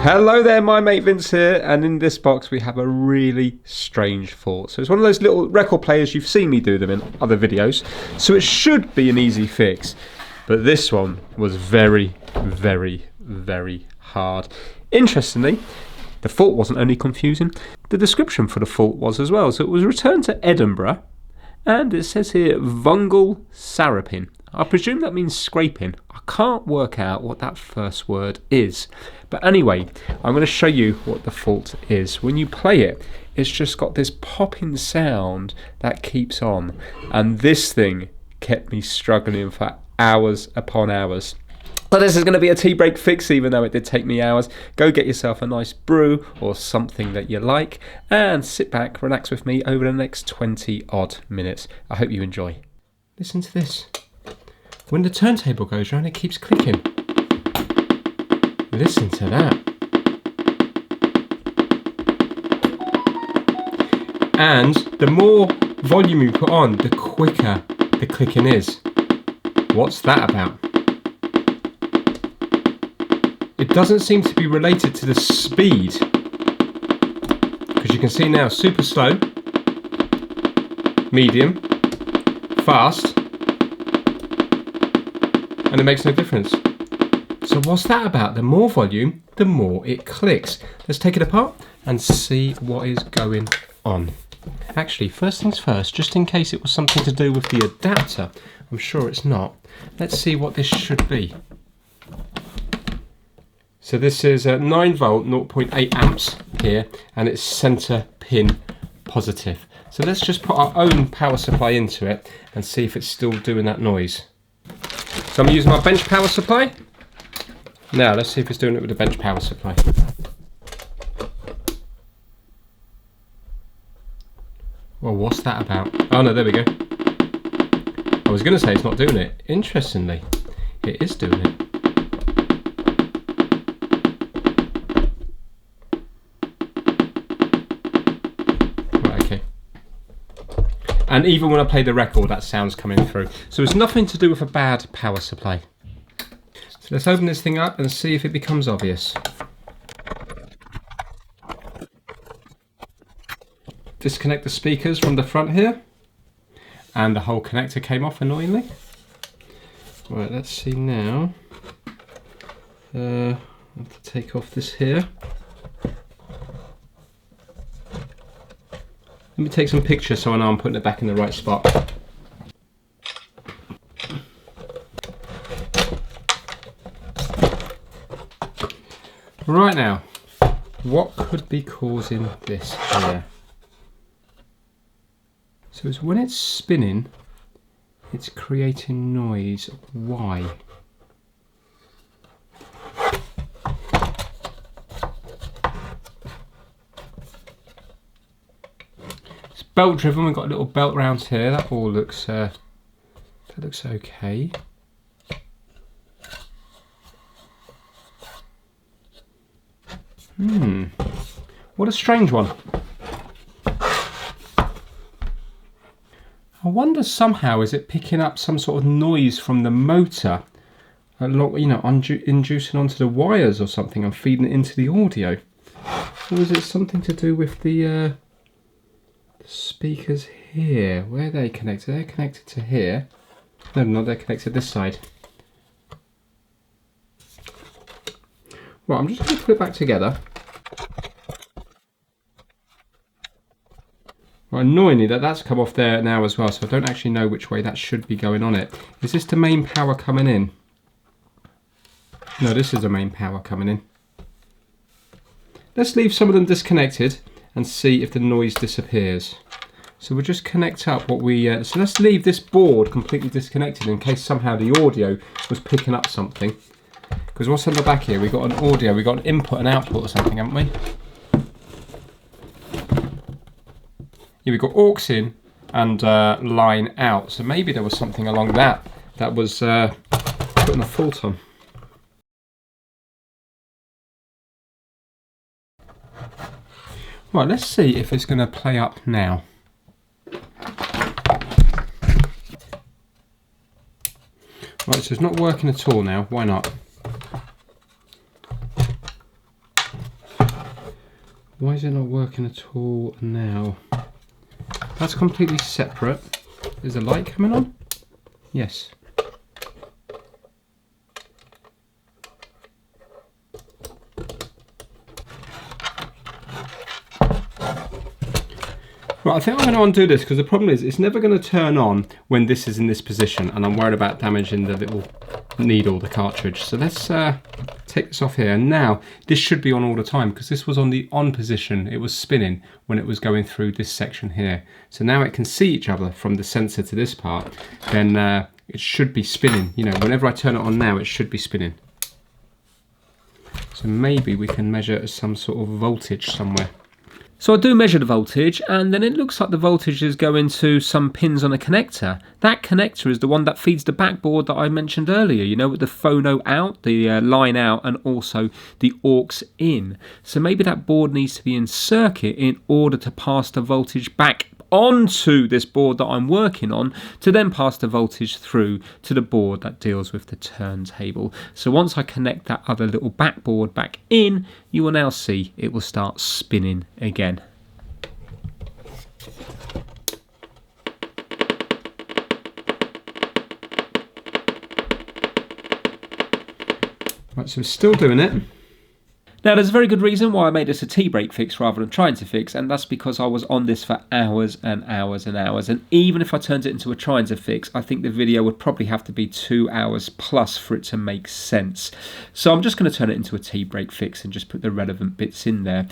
Hello there, my mate Vince here, and in this box we have a really strange fault. So it's one of those little record players, you've seen me do them in other videos, so it should be an easy fix. But this one was very, very, very hard. Interestingly, the fault wasn't only confusing, the description for the fault was as well. So it was returned to Edinburgh, and it says here, Vungal Sarapin. I presume that means scraping. I can't work out what that first word is. But anyway, I'm going to show you what the fault is. When you play it, it's just got this popping sound that keeps on. And this thing kept me struggling for hours upon hours. So this is going to be a tea break fix, even though it did take me hours. Go get yourself a nice brew or something that you like and sit back, relax with me over the next 20 odd minutes. I hope you enjoy. Listen to this. When the turntable goes round, it keeps clicking. Listen to that. And the more volume you put on, the quicker the clicking is. What's that about? It doesn't seem to be related to the speed. Because you can see now, super slow, medium, fast, and it makes no difference. So what's that about? The more volume, the more it clicks. Let's take it apart and see what is going on. Actually, first things first, just in case it was something to do with the adapter, I'm sure it's not. Let's see what this should be. So this is a 9 volt, 0.8 amps here, and it's center pin positive. So let's just put our own power supply into it and see if it's still doing that noise. So I'm using my bench power supply. Now let's see if it's doing it with the bench power supply. Well, what's that about? Oh no, there we go. I was going to say it's not doing it. Interestingly, it is doing it. Right, okay. And even when I play the record, that sound's coming through. So it's nothing to do with a bad power supply. So let's open this thing up and see if it becomes obvious. Disconnect the speakers from the front here. And the whole connector came off annoyingly. Right, let's see now. I have to take off this here. Let me take some pictures so I know I'm putting it back in the right spot. Right now, what could be causing this here? So it's when it's spinning, it's creating noise. Why? It's belt driven. We've got little belt rounds here. That all looks that looks okay. What a strange one. I wonder somehow, is it picking up some sort of noise from the motor, inducing onto the wires or something and feeding it into the audio? Or is it something to do with the speakers here? Where are they connected? They're connected to here. No, not, they're connected this side. Right, I'm just going to put it back together. Well, annoyingly, that's come off there now as well, so I don't actually know which way that should be going on it. Is this the main power coming in? No, this is the main power coming in. Let's leave some of them disconnected and see if the noise disappears. So we'll just connect up what we... so let's leave this board completely disconnected in case somehow the audio was picking up something. Because what's on the back here? We've got an audio, we've got an input and output or something, haven't we? Yeah, we've got aux in and line out. So maybe there was something along that was putting a fault on. Right, let's see if it's going to play up now. Right, so it's not working at all now. Why not? Why is it not working at all now? That's completely separate. Is the light coming on? Yes. Right, I think I'm going to undo this because the problem is it's never going to turn on when this is in this position, and I'm worried about damaging the little needle, the cartridge. So let's take this off here. And now this should be on all the time because this was on the on position. It was spinning when it was going through this section here. So now it can see each other from the sensor to this part. Then it should be spinning. You know, whenever I turn it on now, it should be spinning. So maybe we can measure some sort of voltage somewhere. So I do measure the voltage, and then it looks like the voltage is going to some pins on a connector. That connector is the one that feeds the backboard that I mentioned earlier, you know, with the phono out, the line out, and also the aux in. So maybe that board needs to be in circuit in order to pass the voltage back onto this board that I'm working on to then pass the voltage through to the board that deals with the turntable. So once I connect that other little backboard back in, you will now see it will start spinning again. Right, so it's still doing it. Now there's a very good reason why I made this a tea break fix rather than trying to fix, and that's because I was on this for hours and hours and hours, and even if I turned it into a trying to fix, I think the video would probably have to be 2 hours plus for it to make sense. So I'm just going to turn it into a tea break fix and just put the relevant bits in there.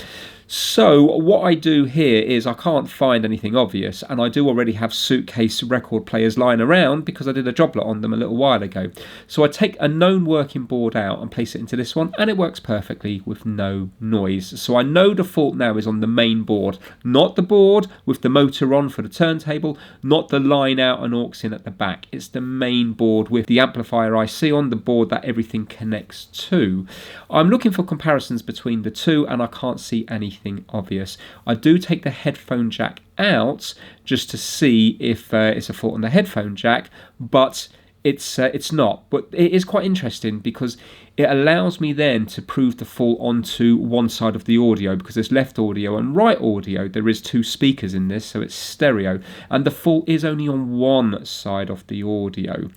So what I do here is I can't find anything obvious, and I do already have suitcase record players lying around because I did a job lot on them a little while ago. So I take a known working board out and place it into this one, and it works perfectly with no noise. So I know the fault now is on the main board, not the board with the motor on for the turntable, not the line out and aux in at the back. It's the main board with the amplifier IC on, the board that everything connects to. I'm looking for comparisons between the two, and I can't see anything obvious. I do take the headphone jack out just to see if it's a fault on the headphone jack, but it's not. But it is quite interesting because it allows me then to prove the fault onto one side of the audio, because there's left audio and right audio. There is 2 speakers in this, so it's stereo, and the fault is only on one side of the audio.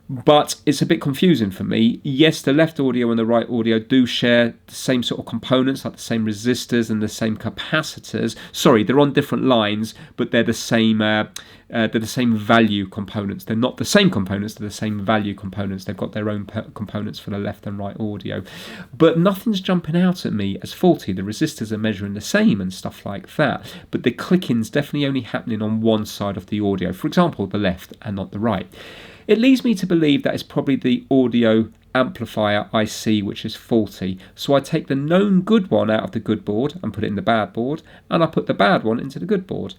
But it's a bit confusing for me. Yes, the left audio and the right audio do share the same sort of components, like the same resistors and the same capacitors. Sorry, they're on different lines, but they're the same value components. They're not the same components, they're the same value components. They've got their own components for the left and right audio. But nothing's jumping out at me as faulty. The resistors are measuring the same and stuff like that. But the clicking's definitely only happening on one side of the audio. For example, the left and not the right. It leads me to believe that it's probably the audio amplifier IC which is faulty. So I take the known good one out of the good board and put it in the bad board, and I put the bad one into the good board.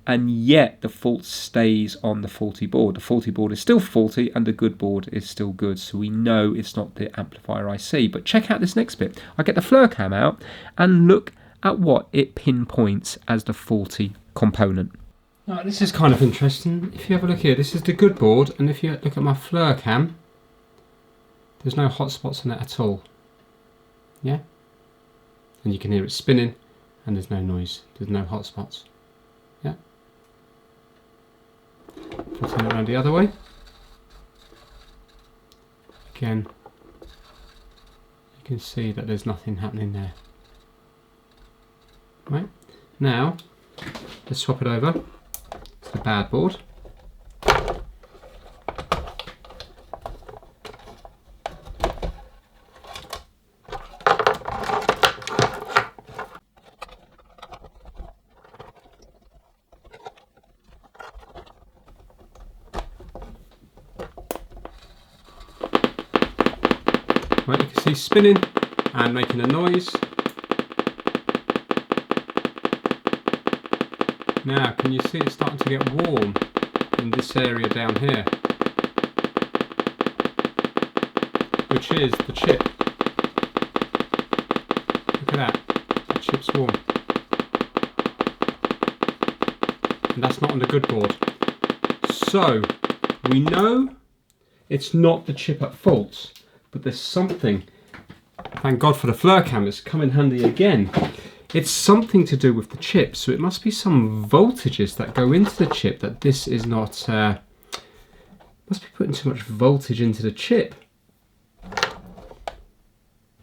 And yet the fault stays on the faulty board. The faulty board is still faulty and the good board is still good. So we know it's not the amplifier IC. But check out this next bit. I get the FLIR cam out and look at what it pinpoints as the faulty component. Now, this is kind of interesting. If you have a look here, this is the good board, and if you look at my FLIR cam, there's no hotspots on it at all. Yeah? And you can hear it spinning, and there's no noise. There's no hotspots. Yeah? If I turn it around the other way, again, you can see that there's nothing happening there. Right? Now, let's swap it over. The bad board. Right, you can see spinning and making a noise. Now, can you see it's starting to get warm in this area down here, which is the chip. Look at that, the chip's warm. And that's not on the good board. So, we know it's not the chip at fault, but there's something. Thank God for the FLIR cam, it's come in handy again. It's something to do with the chip, so it must be some voltages that go into the chip that this is not, must be putting too much voltage into the chip.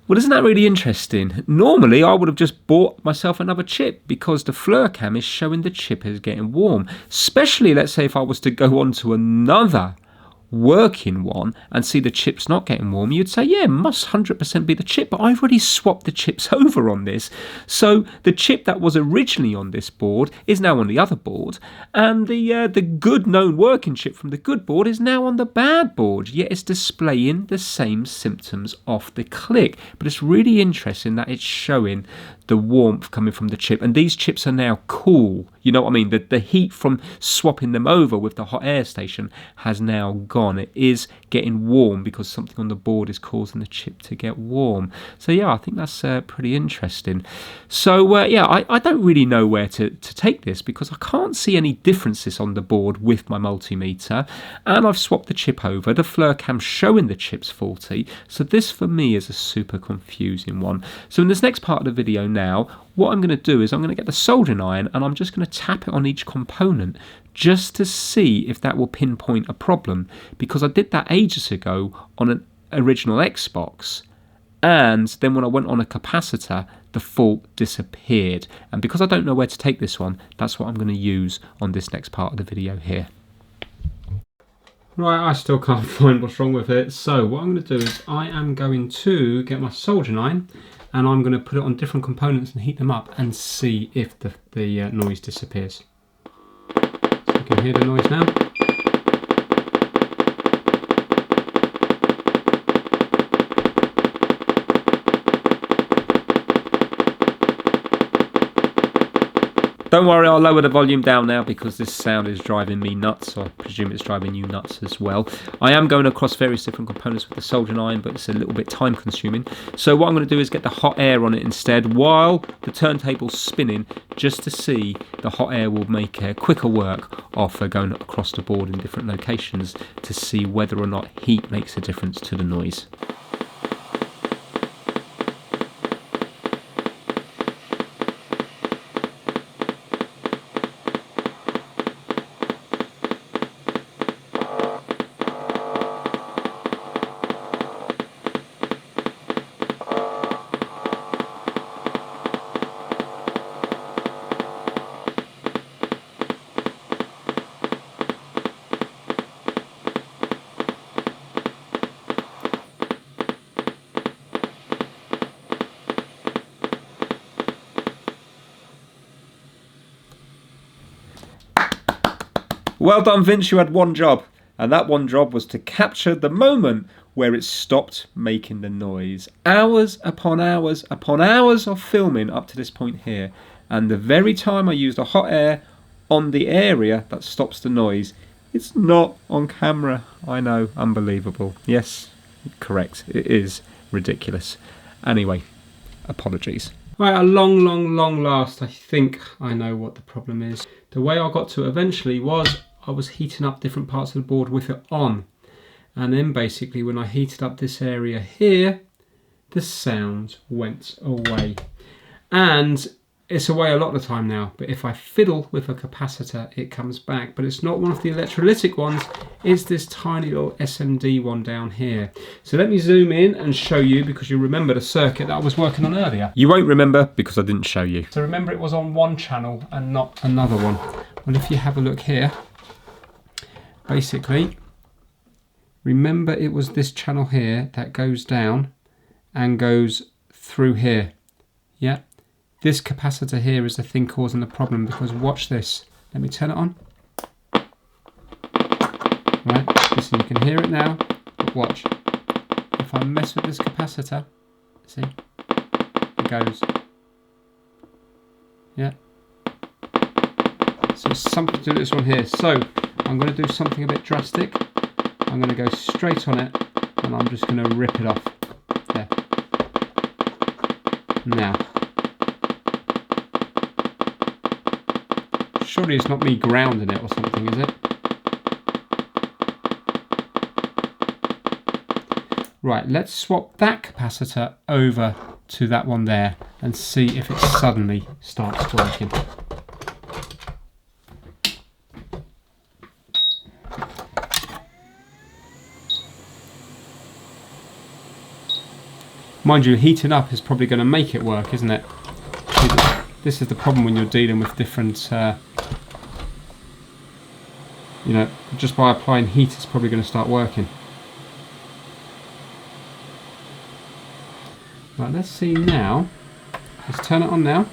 Well, isn't that really interesting? Normally, I would have just bought myself another chip because the FLIR cam is showing the chip is getting warm. Especially, let's say, if I was to go on to another working one and see the chip's not getting warm, you'd say, yeah, it must 100% be the chip, but I've already swapped the chips over on this. So the chip that was originally on this board is now on the other board, and the good known working chip from the good board is now on the bad board, yet it's displaying the same symptoms off the click. But it's really interesting that it's showing the warmth coming from the chip, and these chips are now cool. You know what I mean? The heat from swapping them over with the hot air station has now gone. It is getting warm because something on the board is causing the chip to get warm. So yeah, I think that's pretty interesting. So yeah, I don't really know where to take this because I can't see any differences on the board with my multimeter, and I've swapped the chip over. The FLIR cam showing the chip's faulty, so this for me is a super confusing one. So in this next part of the video now, what I'm going to do is I'm going to get the soldering iron and I'm just going to tap it on each component just to see if that will pinpoint a problem, because I did that ages ago on an original Xbox, and then when I went on a capacitor the fault disappeared, and because I don't know where to take this one, that's what I'm going to use on this next part of the video here. Right, I still can't find what's wrong with it, so what I'm going to do is I am going to get my soldering iron and I'm going to put it on different components and heat them up and see if the noise disappears. So you can hear the noise now. Don't worry, I'll lower the volume down now because this sound is driving me nuts. I presume it's driving you nuts as well. I am going across various different components with the soldering iron, but it's a little bit time consuming. So what I'm going to do is get the hot air on it instead while the turntable's spinning, just to see the hot air will make quicker work of going across the board in different locations to see whether or not heat makes a difference to the noise. Well done, Vince, you had one job, and that one job was to capture the moment where it stopped making the noise. Hours upon hours upon hours of filming up to this point here, and the very time I used the hot air on the area that stops the noise, it's not on camera. I know, unbelievable. Yes, correct, it is ridiculous. Anyway, apologies. Right, at long last, I think I know what the problem is. The way I got to it eventually was I was heating up different parts of the board with it on. And then basically when I heated up this area here, the sound went away. And it's away a lot of the time now, but if I fiddle with a capacitor, it comes back. But it's not one of the electrolytic ones, it's this tiny little SMD one down here. So let me zoom in and show you, because you remember the circuit that I was working on earlier. You won't remember because I didn't show you. So remember, it was on one channel and not another one. Well, if you have a look here, basically, remember it was this channel here that goes down and goes through here. Yeah. This capacitor here is the thing causing the problem, because watch this. Let me turn it on. Right, listen, you can hear it now, but watch. If I mess with this capacitor, see, it goes. Yeah. So it's something to do with this one here. So I'm going to do something a bit drastic. I'm going to go straight on it, and I'm just going to rip it off. There. Now. Surely it's not me grounding it or something, is it? Right, let's swap that capacitor over to that one there and see if it suddenly starts working. Mind you, heating up is probably going to make it work, isn't it? This is the problem when you're dealing with different, you know, just by applying heat it's probably going to start working. Right, let's see now. Let's turn it on now.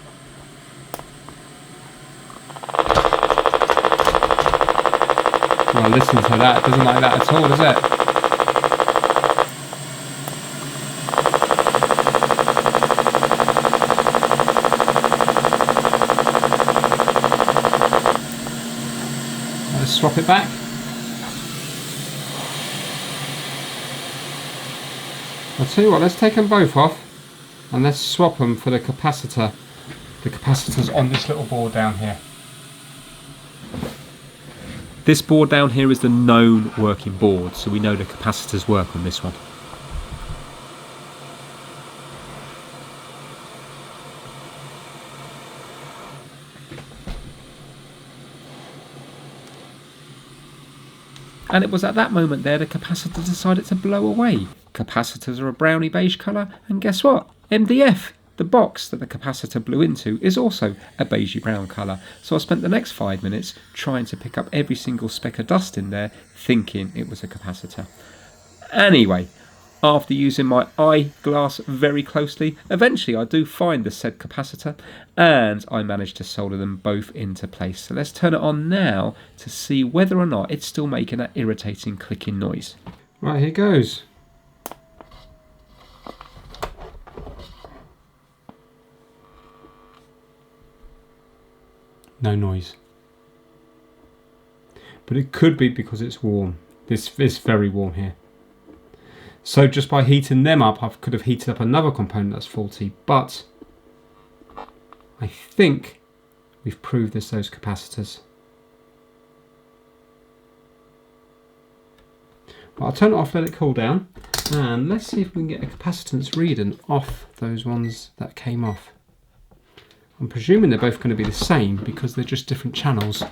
Well, listen to that. It doesn't like that at all, does it? Let's swap it back. I'll tell you what, let's take them both off and let's swap them for the capacitor. The capacitor's on this little board down here. This board down here is the known working board, so we know the capacitors work on this one. And it was at that moment there the capacitor decided to blow away. Capacitors are a browny beige colour, and guess what? MDF, the box that the capacitor blew into, is also a beigey brown colour. So I spent the next 5 minutes trying to pick up every single speck of dust in there, thinking it was a capacitor. Anyway, after using my eyeglass very closely, eventually I do find the said capacitor and I managed to solder them both into place. So let's turn it on now to see whether or not it's still making that irritating clicking noise. Right, here goes. No noise. But it could be because it's warm. This is very warm here. So just by heating them up, I could have heated up another component that's faulty, but I think we've proved it's those capacitors. Well, I'll turn it off, let it cool down, and let's see if we can get a capacitance reading off those ones that came off. I'm presuming they're both going to be the same because they're just different channels.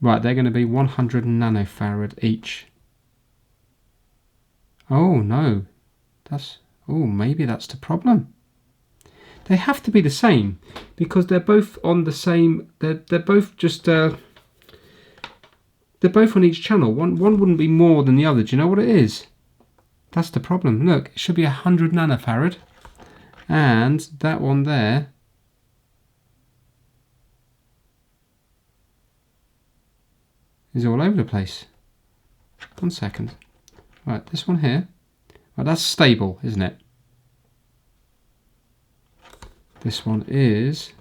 Right, they're going to be 100 nanofarad each. Oh no, maybe that's the problem. They have to be the same because they're both on the same. They're both just. They're both on each channel. One wouldn't be more than the other. Do you know what it is? That's the problem. Look, it should be 100 nanofarad, and that one there is all over the place. 1 second. Right, this one here. Right, that's stable, isn't it? This one is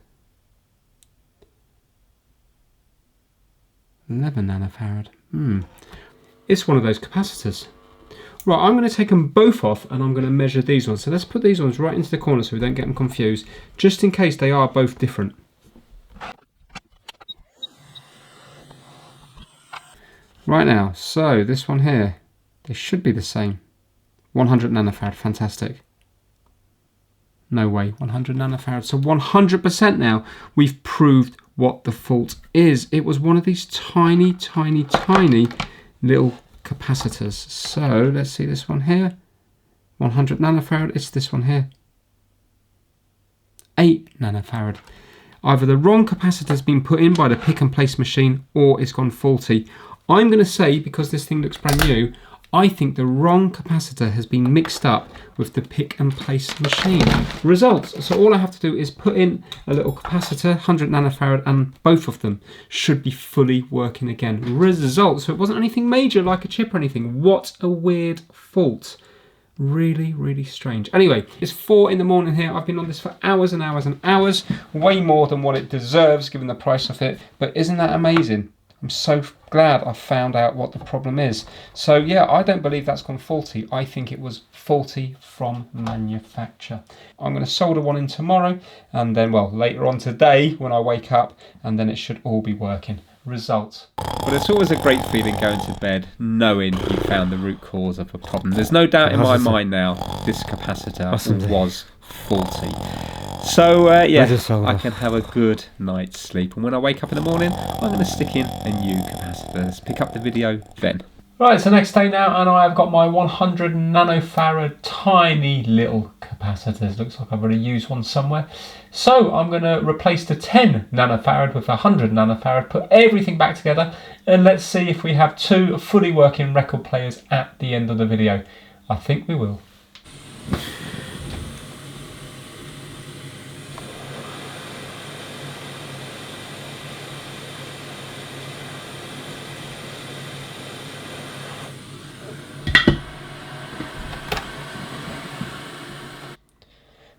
11 nanofarad. It's one of those capacitors. Right, I'm going to take them both off and I'm going to measure these ones. So let's put these ones right into the corner so we don't get them confused, just in case they are both different. Right now, so this one here, they should be the same. 100 nanofarad, fantastic. No way, 100 nanofarad. So 100% now we've proved what the fault is. It was one of these tiny, tiny, tiny little capacitors. So let's see this one here. 100 nanofarad, it's this one here. 8 nanofarad. Either the wrong capacitor has been put in by the pick and place machine or it's gone faulty. I'm going to say, because this thing looks brand new, I think the wrong capacitor has been mixed up with the pick and place machine. Results. So all I have to do is put in a little capacitor, 100 nanofarad, and both of them should be fully working again. Results. So it wasn't anything major like a chip or anything. What a weird fault. Really, really strange. Anyway, it's 4 in the morning here. I've been on this for hours and hours and hours. Way more than what it deserves given the price of it. But isn't that amazing? I'm so glad I found out what the problem is. So yeah, I don't believe that's gone faulty. I think it was faulty from manufacture. I'm going to solder one in tomorrow and then, well, later on today when I wake up, and then it should all be working. result. But it's always a great feeling going to bed knowing you found the root cause of a problem. There's no doubt in my mind now this capacitor was faulty. So yeah, I can have a good night's sleep. And when I wake up in the morning, I'm going to stick in a new capacitor. Let's pick up the video then. Right, it's the next day now, and I've got my 100 nanofarad tiny little capacitors. Looks like I've already used one somewhere. So I'm going to replace the 10 nanofarad with 100 nanofarad, put everything back together, and let's see if we have two fully working record players at the end of the video. I think we will.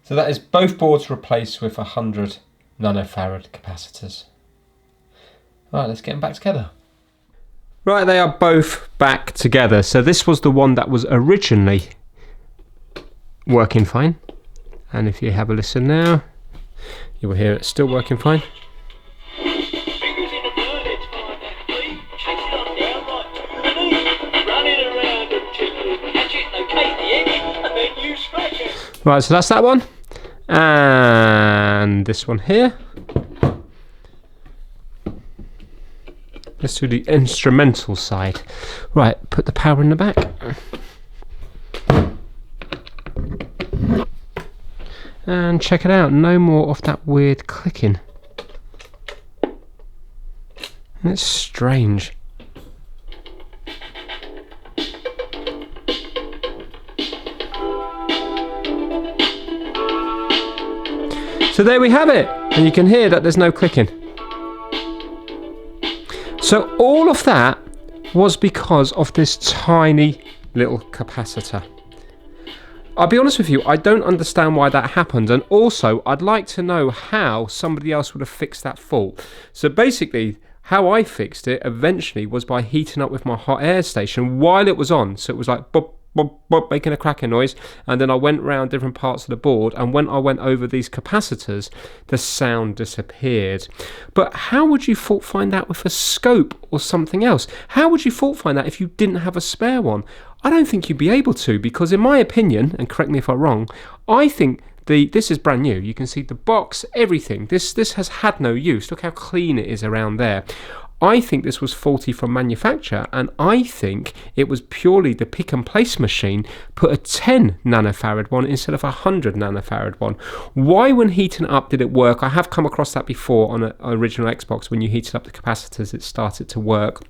So that is both boards replaced with 100 nanofarad capacitors. Right, let's get them back together. Right, they are both back together. So this was the one that was originally working fine. And if you have a listen now, you will hear it still working fine. Right, so that's that one. And this one here. Let's do the instrumental side. Right, put the power in the back. And check it out, no more of that weird clicking. And it's strange. So there we have it, and you can hear that there's no clicking. So all of that was because of this tiny little capacitor. I'll be honest with you, I don't understand why that happened, and also I'd like to know how somebody else would have fixed that fault. So basically, how I fixed it eventually was by heating up with my hot air station while it was on. So it was like bop, bop, bop, making a cracking noise, and then I went around different parts of the board, and when I went over these capacitors, the sound disappeared. But how would you fault find that with a scope or something else? How would you fault find that if you didn't have a spare one? I don't think you'd be able to, because in my opinion, and correct me if I'm wrong, I think this is brand new. You can see the box, everything. This has had no use. Look how clean it is around there. I think this was faulty from manufacture, and I think it was purely the pick and place machine put a 10 nanofarad one instead of a 100 nanofarad one. Why, when heating it up, did it work? I have come across that before on an original Xbox. When you heated up the capacitors, it started to work.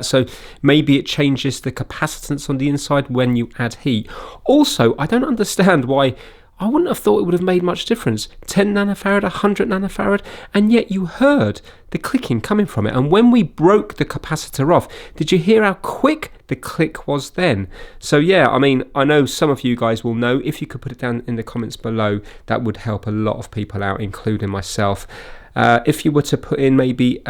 So maybe it changes the capacitance on the inside when you add heat. Also, I don't understand why. I wouldn't have thought it would have made much difference. 10 nanofarad, 100 nanofarad, and yet you heard the clicking coming from it. And when we broke the capacitor off, did you hear how quick the click was then? So yeah, I mean, I know some of you guys will know. If you could put it down in the comments below, that would help a lot of people out, including myself. If you were to put in maybe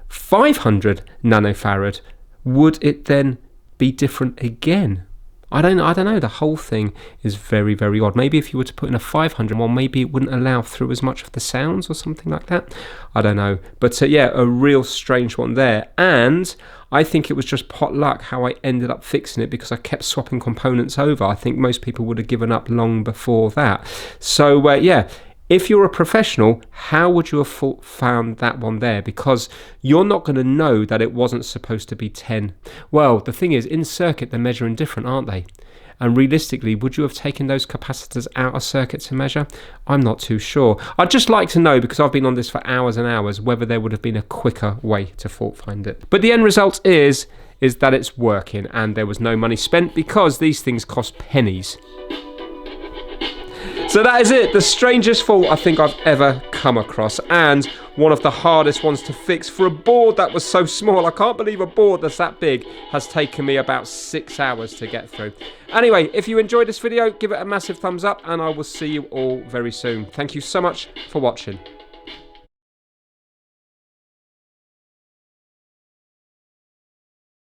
500 nanofarad, would it then be different again? I don't know. The whole thing is very, very odd. Maybe if you were to put in a 500 one, maybe it wouldn't allow through as much of the sounds or something like that. I don't know. But yeah, a real strange one there. And I think it was just pot luck how I ended up fixing it, because I kept swapping components over. I think most people would have given up long before that. So yeah. If you're a professional, how would you have found that one there? Because you're not going to know that it wasn't supposed to be 10. Well, the thing is, in circuit, they're measuring different, aren't they? And realistically, would you have taken those capacitors out of circuit to measure? I'm not too sure. I'd just like to know, because I've been on this for hours and hours, whether there would have been a quicker way to fault find it. But the end result is that it's working, and there was no money spent, because these things cost pennies. So that is it, the strangest fault I think I've ever come across, and one of the hardest ones to fix for a board that was so small. I can't believe a board that's that big has taken me about 6 hours to get through. Anyway, if you enjoyed this video, give it a massive thumbs up, and I will see you all very soon. Thank you so much for watching.